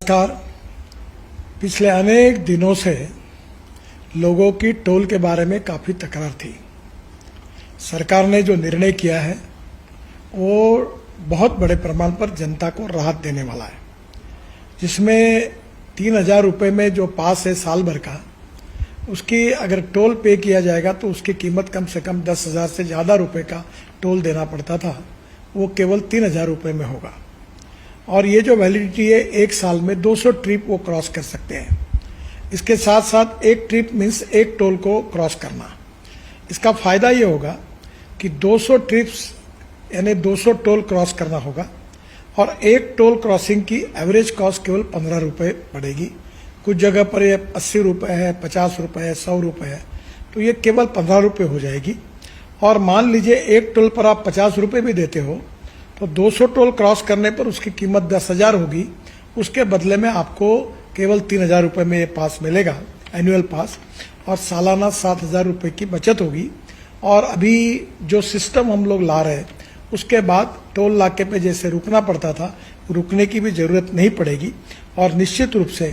नमस्कार। पिछले अनेक दिनों से लोगों की टोल के बारे में काफ़ी तकरार थी। सरकार ने जो निर्णय किया है वो बहुत बड़े प्रमाण पर जनता को राहत देने वाला है, जिसमें 3,000 रुपये में जो पास है साल भर का, उसकी अगर टोल पे किया जाएगा तो उसकी कीमत कम से कम 10,000 से ज़्यादा रुपये का टोल देना पड़ता था, वो केवल 3,000 रुपये में होगा। और ये जो वैलिडिटी है, एक साल में 200 ट्रिप वो क्रॉस कर सकते हैं। इसके साथ साथ एक ट्रिप मीन्स एक टोल को क्रॉस करना। इसका फायदा ये होगा कि 200 ट्रिप्स यानी 200 टोल क्रॉस करना होगा और एक टोल क्रॉसिंग की एवरेज कॉस्ट केवल 15 रुपये पड़ेगी। कुछ जगह पर ये 80 रुपये है, 50 रुपये है, 100 रुपये है, तो ये केवल 15 रुपये हो जाएगी। और मान लीजिए एक टोल पर आप 50 रुपये भी देते हो तो 200 टोल क्रॉस करने पर उसकी कीमत 10,000 होगी। उसके बदले में आपको केवल 3,000 रुपये में ये पास मिलेगा, एनुअल पास, और सालाना 7,000 रुपये की बचत होगी। और अभी जो सिस्टम हम लोग ला रहे हैं उसके बाद टोल नाके पे जैसे रुकना पड़ता था, रुकने की भी जरूरत नहीं पड़ेगी और निश्चित रूप से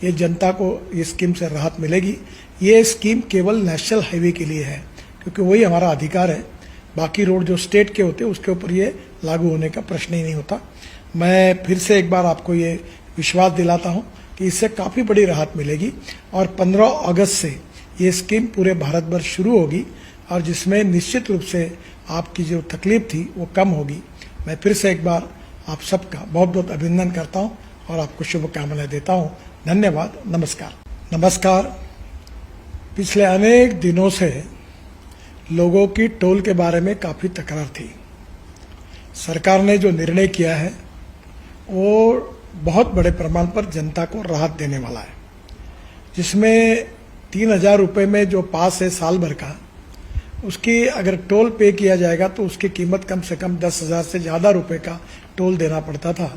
ये जनता को ये स्कीम से राहत मिलेगी। ये स्कीम केवल नेशनल हाईवे के लिए है, क्योंकि वही हमारा अधिकार है। बाकी रोड जो स्टेट के होते हैं उसके ऊपर ये लागू होने का प्रश्न ही नहीं होता। मैं फिर से एक बार आपको ये विश्वास दिलाता हूँ कि इससे काफ़ी बड़ी राहत मिलेगी और 15 अगस्त से ये स्कीम पूरे भारत भर शुरू होगी और जिसमें निश्चित रूप से आपकी जो तकलीफ थी वो कम होगी। मैं फिर से एक बार आप सबका बहुत बहुत अभिनंदन करता हूँ और आपको शुभकामनाएं देता हूँ। धन्यवाद। नमस्कार। पिछले अनेक दिनों से लोगों की टोल के बारे में काफ़ी तकरार थी। सरकार ने जो निर्णय किया है वो बहुत बड़े प्रमाण पर जनता को राहत देने वाला है, जिसमें 3,000 रुपये में जो पास है साल भर का, उसकी अगर टोल पे किया जाएगा तो उसकी कीमत कम से कम 10,000 से ज़्यादा रुपये का टोल देना पड़ता था,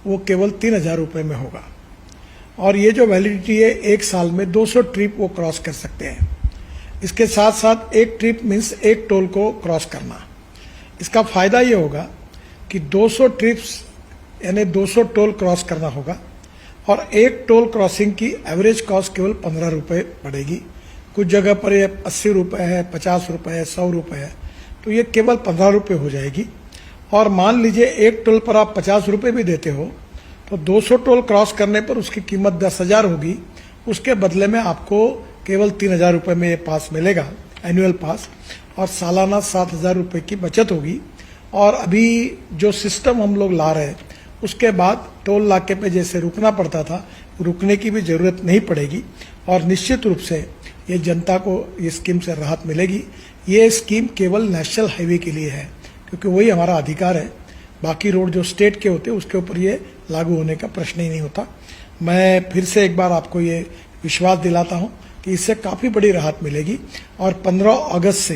वो केवल 3,000 रुपये में होगा। और ये जो वैलिडिटी है, एक साल में 200 ट्रिप वो क्रॉस कर सकते हैं। इसके साथ साथ एक ट्रिप मीन्स एक टोल को क्रॉस करना। इसका फायदा ये होगा कि 200 ट्रिप्स यानी 200 टोल क्रॉस करना होगा और एक टोल क्रॉसिंग की एवरेज कॉस्ट केवल 15 रुपये पड़ेगी। कुछ जगह पर ये 80 रुपये है, 50 रुपये है, 100 रुपये है, तो ये केवल 15 रुपये हो जाएगी। और मान लीजिए एक टोल पर आप 50 रुपये भी देते हो तो 200 टोल क्रॉस करने पर उसकी कीमत 10,000 होगी। उसके बदले में आपको केवल 3,000 रुपये में ये पास मिलेगा, एनुअल पास, और सालाना 7,000 रुपये की बचत होगी। और अभी जो सिस्टम हम लोग ला रहे हैं उसके बाद टोल नाके पे जैसे रुकना पड़ता था, रुकने की भी जरूरत नहीं पड़ेगी और निश्चित रूप से ये जनता को ये स्कीम से राहत मिलेगी। ये स्कीम केवल नेशनल हाईवे के लिए है, क्योंकि वही हमारा अधिकार है। बाकी रोड जो स्टेट के होते हैं उसके ऊपर ये लागू होने का प्रश्न ही नहीं होता। मैं फिर से एक बार आपको ये विश्वास दिलाता हूँ कि इससे काफ़ी बड़ी राहत मिलेगी और 15 अगस्त से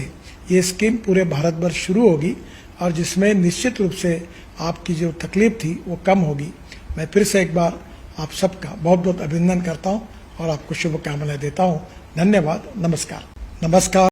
ये स्कीम पूरे भारत भर शुरू होगी और जिसमें निश्चित रूप से आपकी जो तकलीफ थी वो कम होगी। मैं फिर से एक बार आप सबका बहुत बहुत अभिनंदन करता हूँ और आपको शुभकामनाएं देता हूँ। धन्यवाद। नमस्कार।